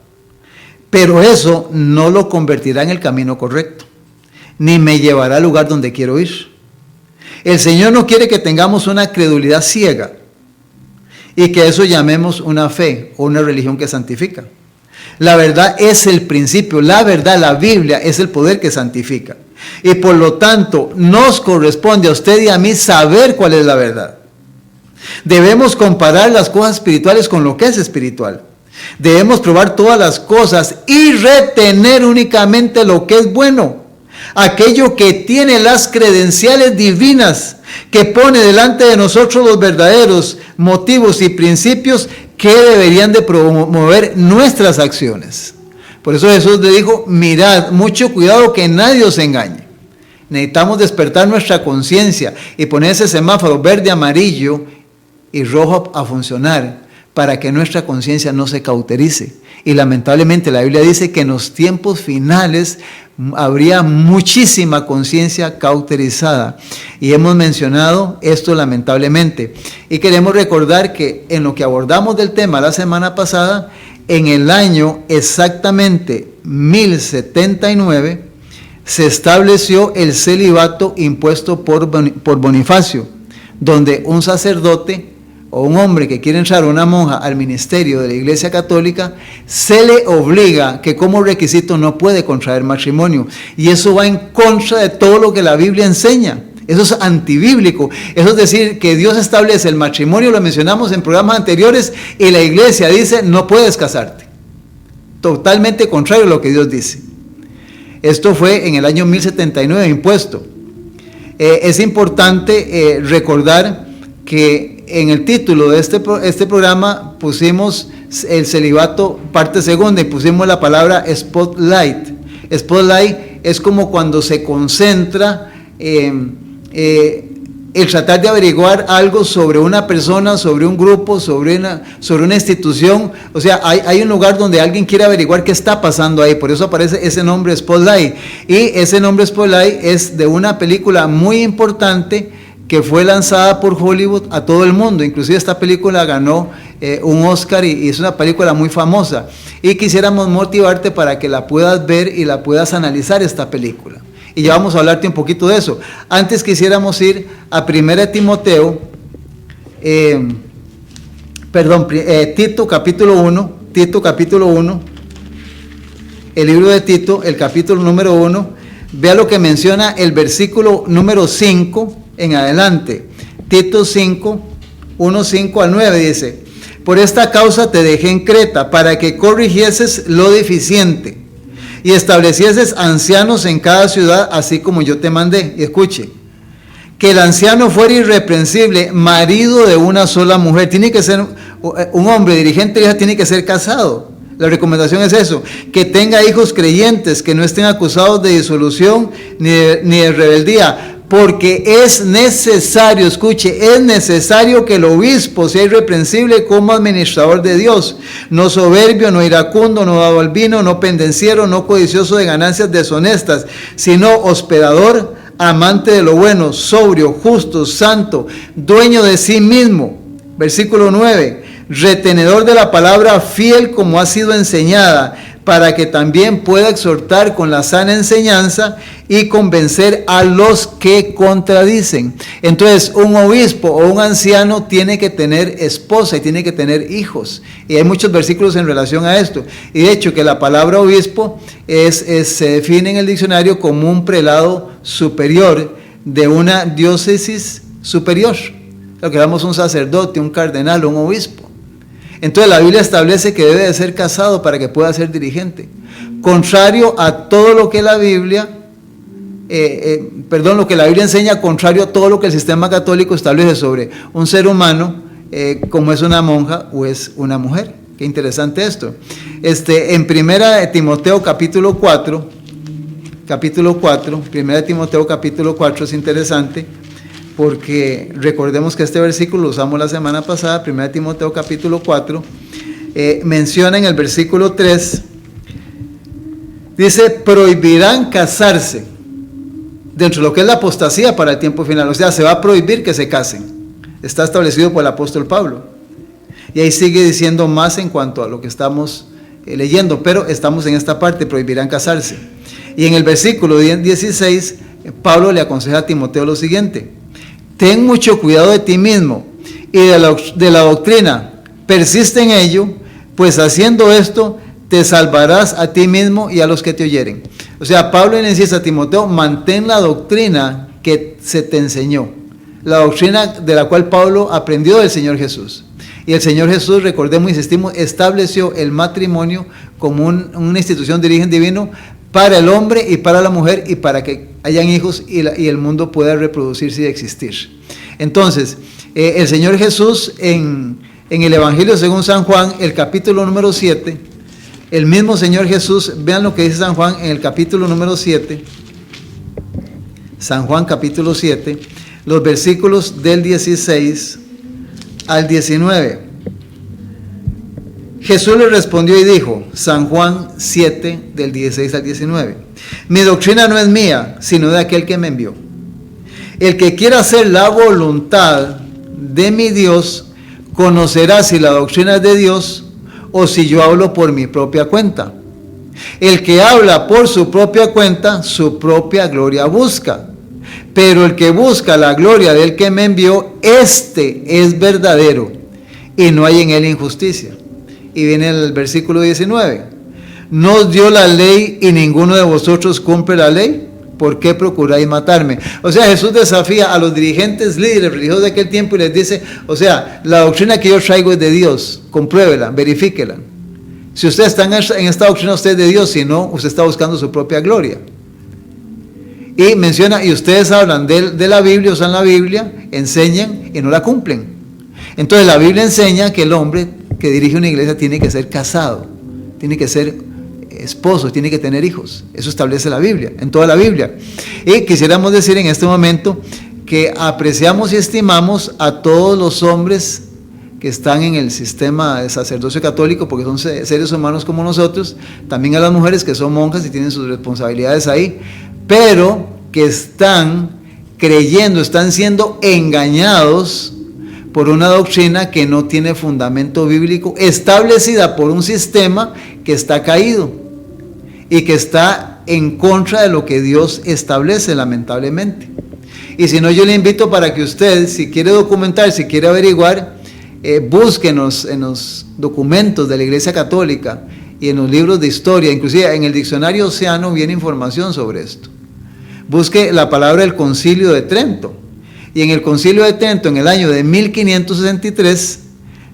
pero eso no lo convertirá en el camino correcto, ni me llevará al lugar donde quiero ir. El Señor no quiere que tengamos una credulidad ciega, y que eso llamemos una fe o una religión que santifica. La verdad es el principio, la verdad, la Biblia es el poder que santifica. Y por lo tanto, nos corresponde a usted y a mí saber cuál es la verdad. Debemos comparar las cosas espirituales con lo que es espiritual. Debemos probar todas las cosas y retener únicamente lo que es bueno. Aquello que tiene las credenciales divinas, que pone delante de nosotros los verdaderos motivos y principios que deberían de promover nuestras acciones. Por eso Jesús le dijo, mirad, mucho cuidado que nadie os engañe. Necesitamos despertar nuestra conciencia y poner ese semáforo verde, amarillo y rojo a funcionar para que nuestra conciencia no se cauterice. Y lamentablemente la Biblia dice que en los tiempos finales habría muchísima conciencia cauterizada. Y hemos mencionado esto lamentablemente. Y queremos recordar que en lo que abordamos del tema la semana pasada, en el año exactamente 1079, se estableció el celibato impuesto por Bonifacio, donde un sacerdote o un hombre que quiere entrar, una monja, al ministerio de la Iglesia Católica, se le obliga que como requisito no puede contraer matrimonio. Y eso va en contra de todo lo que la Biblia enseña. Eso es antibíblico. Eso es decir, que Dios establece el matrimonio, lo mencionamos en programas anteriores, y la Iglesia dice, no puedes casarte. Totalmente contrario a lo que Dios dice. Esto fue en el año 1079 impuesto. Es importante recordar que en el título de este programa pusimos el celibato parte segunda y pusimos la palabra spotlight. Spotlight es como cuando se concentra el tratar de averiguar algo sobre una persona, sobre un grupo, sobre una institución. O sea, hay un lugar donde alguien quiere averiguar qué está pasando ahí, por eso aparece ese nombre Spotlight. Y ese nombre Spotlight es de una película muy importante que fue lanzada por Hollywood a todo el mundo. Inclusive esta película ganó un Oscar y es una película muy famosa. Y quisiéramos motivarte para que la puedas ver y la puedas analizar esta película. Y ya vamos a hablarte un poquito de eso. Antes quisiéramos ir a 1 Timoteo, Tito capítulo 1, el libro de Tito, el capítulo número 1, vea lo que menciona el versículo número 5 en adelante. Tito 5, 1, 5 al 9 dice: por esta causa te dejé en Creta, para que corrigieses lo deficiente y establecieses ancianos en cada ciudad, así como yo te mandé. Y escuche, que el anciano fuera irreprensible, marido de una sola mujer. Tiene que ser un hombre dirigente, tiene que ser casado. La recomendación es eso, que tenga hijos creyentes, que no estén acusados de disolución ni de rebeldía, porque es necesario, escuche, es necesario que el obispo sea irreprensible como administrador de Dios, no soberbio, no iracundo, no dado al vino, no pendenciero, no codicioso de ganancias deshonestas, sino hospedador, amante de lo bueno, sobrio, justo, santo, dueño de sí mismo. Versículo 9, retenedor de la palabra, fiel como ha sido enseñada, para que también pueda exhortar con la sana enseñanza y convencer a los que contradicen. Entonces, un obispo o un anciano tiene que tener esposa y tiene que tener hijos. Y hay muchos versículos en relación a esto. Y de hecho, que la palabra obispo se define en el diccionario como un prelado superior de una diócesis superior. Lo que llamamos un sacerdote, un cardenal o un obispo. Entonces la Biblia establece que debe de ser casado para que pueda ser dirigente. Contrario a todo lo que la Biblia, lo que la Biblia enseña, contrario a todo lo que el sistema católico establece sobre un ser humano, como es una monja o es una mujer. Qué interesante esto. En 1 Timoteo capítulo 4, 1 Timoteo capítulo 4 es interesante, porque recordemos que este versículo lo usamos la semana pasada. 1 Timoteo capítulo 4, menciona en el versículo 3, dice, prohibirán casarse, dentro de lo que es la apostasía para el tiempo final. O sea, se va a prohibir que se casen. Está establecido por el apóstol Pablo. Y ahí sigue diciendo más en cuanto a lo que estamos leyendo, pero estamos en esta parte, prohibirán casarse. Y en el versículo 16, Pablo le aconseja a Timoteo lo siguiente: ten mucho cuidado de ti mismo y de la doctrina, persiste en ello, pues haciendo esto te salvarás a ti mismo y a los que te oyeren. O sea, Pablo le insiste a Timoteo, mantén la doctrina que se te enseñó, la doctrina de la cual Pablo aprendió del Señor Jesús. Y el Señor Jesús, recordemos, insistimos, estableció el matrimonio como una institución de origen divino para el hombre y para la mujer, y para que hayan hijos y el mundo pueda reproducirse y existir. Entonces, el Señor Jesús en el Evangelio según San Juan, el capítulo número 7, el mismo Señor Jesús, vean lo que dice San Juan en el capítulo número 7, San Juan capítulo 7, los versículos del 16 al 19. Jesús le respondió y dijo, San Juan 7, del 16 al 19, mi doctrina no es mía, sino de aquel que me envió. El que quiera hacer la voluntad de mi Dios, conocerá si la doctrina es de Dios o si yo hablo por mi propia cuenta. El que habla por su propia cuenta, su propia gloria busca. Pero el que busca la gloria del que me envió, este es verdadero, y no hay en él injusticia. Y viene el versículo 19. ¿No os dio la ley y ninguno de vosotros cumple la ley? ¿Por qué procuráis matarme? O sea, Jesús desafía a los dirigentes líderes religiosos de aquel tiempo y les dice, o sea, la doctrina que yo traigo es de Dios, compruébela, verifíquela. Si usted está en esta doctrina, usted es de Dios, si no, usted está buscando su propia gloria. Y menciona, y ustedes hablan de la Biblia, usan la Biblia, enseñan y no la cumplen. Entonces la Biblia enseña que el hombre que dirige una iglesia tiene que ser casado, tiene que ser esposo, tiene que tener hijos. Eso establece la Biblia, en toda la Biblia. Y quisiéramos decir en este momento que apreciamos y estimamos a todos los hombres que están en el sistema de sacerdocio católico, porque son seres humanos como nosotros, también a las mujeres que son monjas y tienen sus responsabilidades ahí, pero que están creyendo, están siendo engañados por una doctrina que no tiene fundamento bíblico, establecida por un sistema que está caído y que está en contra de lo que Dios establece, lamentablemente. Y si no, yo le invito para que usted, si quiere documentar, si quiere averiguar, búsquenos en los documentos de la Iglesia Católica y en los libros de historia, inclusive en el diccionario Oceano viene información sobre esto. Busque la palabra del Concilio de Trento, y en el Concilio de Trento, en el año de 1563,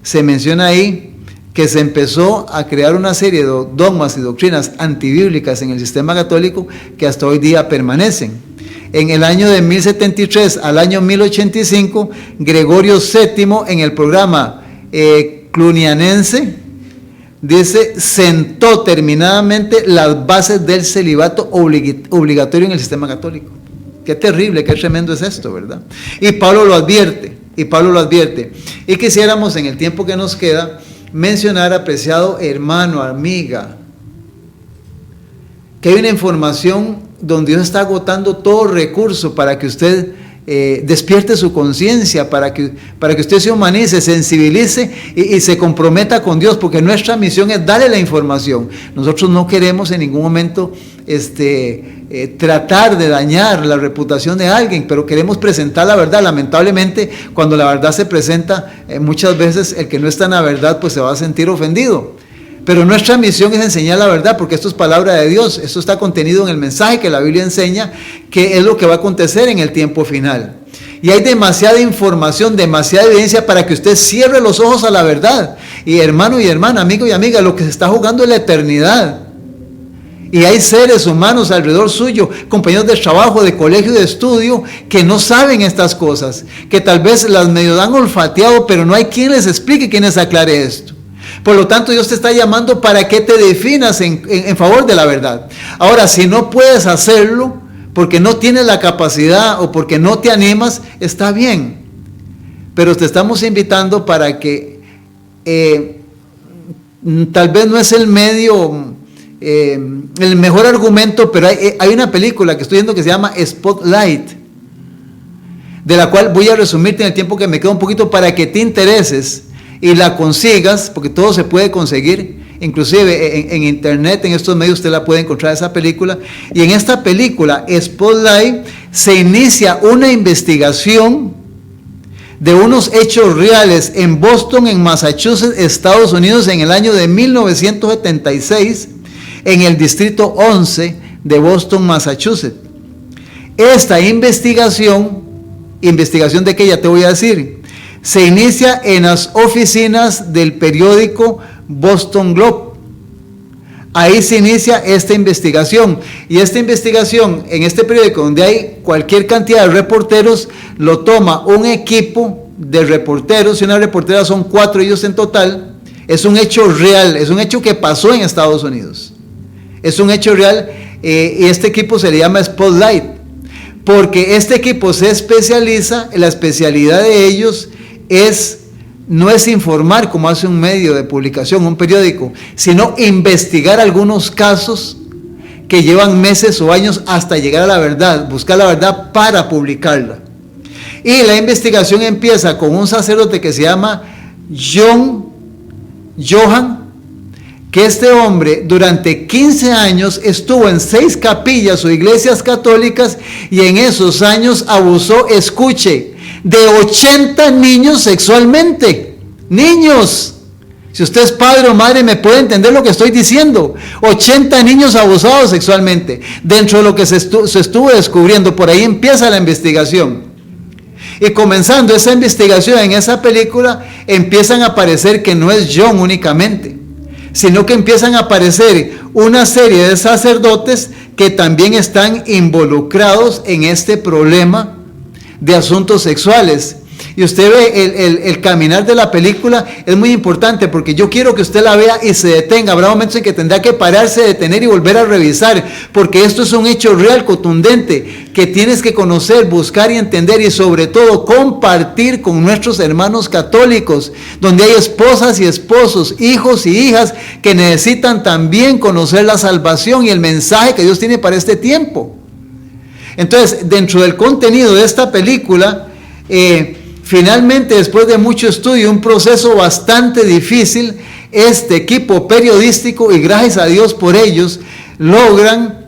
se menciona ahí que se empezó a crear una serie de dogmas y doctrinas antibíblicas en el sistema católico que hasta hoy día permanecen. En el año de 1073 al año 1085, Gregorio VII, en el programa clunianense, dice, sentó terminadamente las bases del celibato obligatorio en el sistema católico. Qué terrible, qué tremendo es esto, ¿verdad? Y Pablo lo advierte. Y quisiéramos, en el tiempo que nos queda, mencionar, apreciado hermano, amiga, que hay una información donde Dios está agotando todo recurso para que usted despierte su conciencia, para que usted se humanice, sensibilice y se comprometa con Dios, porque nuestra misión es darle la información. Nosotros no queremos en ningún momento tratar de dañar la reputación de alguien, pero queremos presentar la verdad. Lamentablemente, cuando la verdad se presenta, muchas veces el que no está en la verdad pues se va a sentir ofendido. Pero nuestra misión es enseñar la verdad, porque esto es palabra de Dios, esto está contenido en el mensaje que la Biblia enseña, que es lo que va a acontecer en el tiempo final. Y hay demasiada información, demasiada evidencia para que usted cierre los ojos a la verdad. Y hermano y hermana, amigo y amiga, lo que se está jugando es la eternidad. Y hay seres humanos alrededor suyo, compañeros de trabajo, de colegio, de estudio, que no saben estas cosas, que tal vez las medio dan olfateado, pero no hay quien les explique, quien les aclare esto. Por lo tanto, Dios te está llamando para que te definas en favor de la verdad. Ahora, si no puedes hacerlo, porque no tienes la capacidad o porque no te animas, está bien. Pero te estamos invitando para que tal vez no es el medio, el mejor argumento, pero hay una película que estoy viendo que se llama Spotlight, de la cual voy a resumirte en el tiempo que me queda un poquito para que te intereses y la consigas, porque todo se puede conseguir, inclusive en internet, en estos medios usted la puede encontrar esa película. Y en esta película, Spotlight, se inicia una investigación de unos hechos reales en Boston, en Massachusetts, Estados Unidos, en el año de 1976, en el distrito 11 de Boston, Massachusetts. Esta investigación de que ya te voy a decir, se inicia en las oficinas del periódico Boston Globe. Ahí se inicia esta investigación. Y esta investigación en este periódico, donde hay cualquier cantidad de reporteros, lo toma un equipo de reporteros, y una reportera son 4 ellos en total. Es un hecho real, es un hecho que pasó en Estados Unidos. Es un hecho real, y este equipo se le llama Spotlight, porque este equipo se especializa, la especialidad de ellos no es informar como hace un medio de publicación, un periódico, sino investigar algunos casos que llevan meses o años hasta llegar a la verdad, buscar la verdad para publicarla. Y la investigación empieza con un sacerdote que se llama Johann, que este hombre durante 15 años estuvo en 6 capillas o iglesias católicas, y en esos años abusó, escuche, de 80 niños sexualmente. Niños, si usted es padre o madre me puede entender lo que estoy diciendo. 80 niños abusados sexualmente, dentro de lo que se estuvo descubriendo. Por ahí empieza la investigación. Y comenzando esa investigación en esa película, empiezan a aparecer que no es John únicamente, sino que empiezan a aparecer una serie de sacerdotes que también están involucrados en este problema de asuntos sexuales. Y usted ve el caminar de la película, es muy importante porque yo quiero que usted la vea y se detenga. Habrá momentos en que tendrá que pararse, detener y volver a revisar, porque esto es un hecho real, contundente, que tienes que conocer, buscar y entender, y sobre todo compartir con nuestros hermanos católicos, donde hay esposas y esposos, hijos y hijas que necesitan también conocer la salvación y el mensaje que Dios tiene para este tiempo. Entonces, dentro del contenido de esta película, finalmente, después de mucho estudio, un proceso bastante difícil, este equipo periodístico, y gracias a Dios por ellos, logran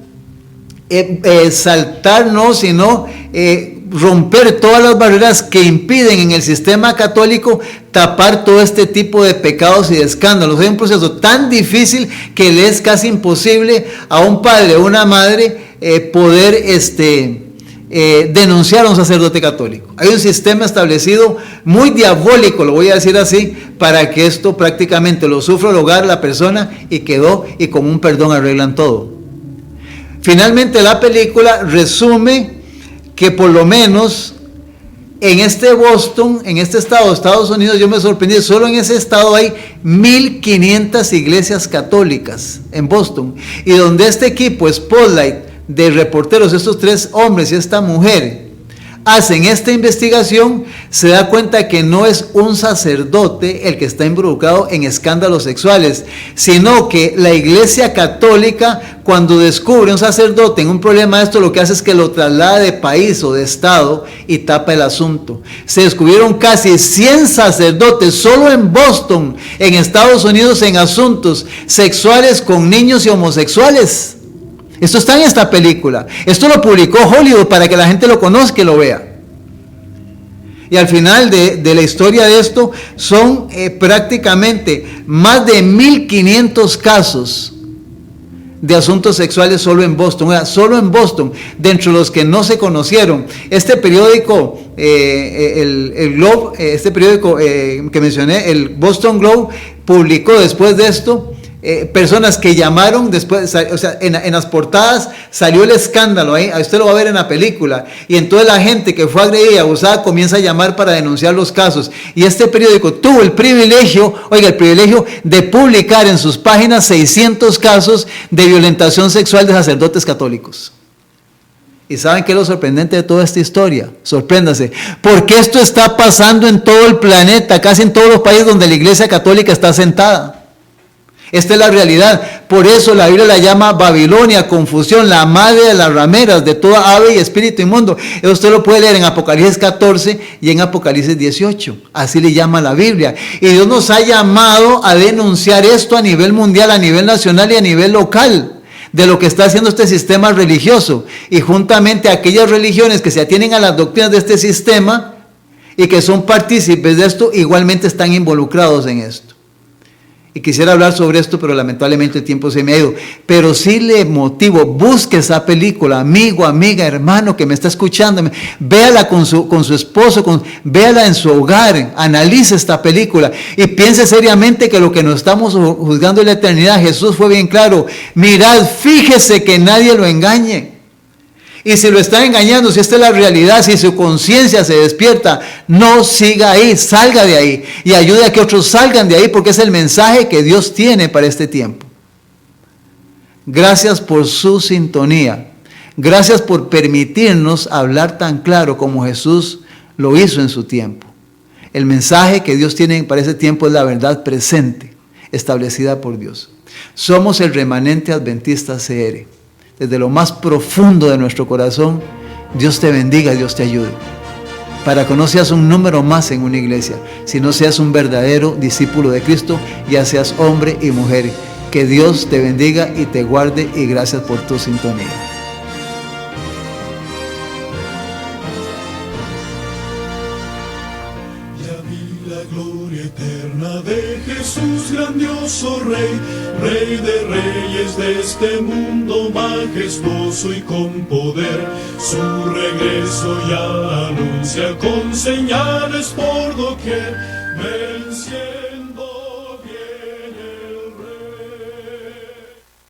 saltar, no, sino romper todas las barreras que impiden en el sistema católico tapar todo este tipo de pecados y de escándalos. Es un proceso tan difícil que le es casi imposible a un padre o una madre poder denunciar a un sacerdote católico. Hay un sistema establecido muy diabólico, lo voy a decir así, para que esto prácticamente lo sufra el hogar, la persona, y quedó, y con un perdón arreglan todo. Finalmente la película resume que por lo menos en este Boston, en este estado de Estados Unidos, yo me sorprendí, solo en ese estado hay 1,500 iglesias católicas en Boston, y donde este equipo Spotlight de reporteros, estos 3 hombres y esta mujer, hacen esta investigación, se da cuenta que no es un sacerdote el que está involucrado en escándalos sexuales, sino que la Iglesia Católica, cuando descubre un sacerdote en un problema de esto, lo que hace es que lo traslada de país o de estado y tapa el asunto. Se descubrieron casi 100 sacerdotes solo en Boston, en Estados Unidos, en asuntos sexuales con niños y homosexuales. Esto está en esta película. Esto lo publicó Hollywood para que la gente lo conozca y lo vea. Y al final de la historia de esto son prácticamente más de 1,500 casos de asuntos sexuales solo en Boston. Solo en Boston, dentro de los que no se conocieron. Este periódico, el Globe, este periódico que mencioné, el Boston Globe, publicó después de esto personas que llamaron después, o sea, en las portadas salió el escándalo, ahí usted lo va a ver en la película, y entonces la gente que fue agredida y abusada comienza a llamar para denunciar los casos, y este periódico tuvo el privilegio de publicar en sus páginas 600 casos de violentación sexual de sacerdotes católicos. ¿Y saben qué es lo sorprendente de toda esta historia? Sorpréndase, porque esto está pasando en todo el planeta, casi en todos los países donde la Iglesia Católica está sentada. Esta es la realidad. Por eso la Biblia la llama Babilonia, confusión, la madre de las rameras, de toda ave y espíritu inmundo. Eso usted lo puede leer en Apocalipsis 14 y en Apocalipsis 18. Así le llama la Biblia. Y Dios nos ha llamado a denunciar esto a nivel mundial, a nivel nacional y a nivel local, de lo que está haciendo este sistema religioso. Y juntamente aquellas religiones que se atienen a las doctrinas de este sistema y que son partícipes de esto, igualmente están involucrados en esto. Y quisiera hablar sobre esto, pero lamentablemente el tiempo se me ha ido. Pero sí le motivo, busque esa película, amigo, amiga, hermano que me está escuchando, véala con su esposo, véala en su hogar, analice esta película y piense seriamente que lo que nos estamos juzgando en la eternidad, Jesús fue bien claro, mirad, fíjese que nadie lo engañe. Y si lo está engañando, si esta es la realidad, si su conciencia se despierta, no siga ahí, salga de ahí y ayude a que otros salgan de ahí, porque es el mensaje que Dios tiene para este tiempo. Gracias por su sintonía. Gracias por permitirnos hablar tan claro como Jesús lo hizo en su tiempo. El mensaje que Dios tiene para ese tiempo es la verdad presente, establecida por Dios. Somos el remanente adventista CR. Desde lo más profundo de nuestro corazón, Dios te bendiga, Dios te ayude. Para que no seas un número más en una iglesia, sino seas un verdadero discípulo de Cristo, ya seas hombre y mujer. Que Dios te bendiga y te guarde, y gracias por tu sintonía. De Jesús, grandioso Rey, Rey de reyes de este mundo, majestuoso y con poder. Su regreso ya anuncia con señales por doquier. Ven, cielo.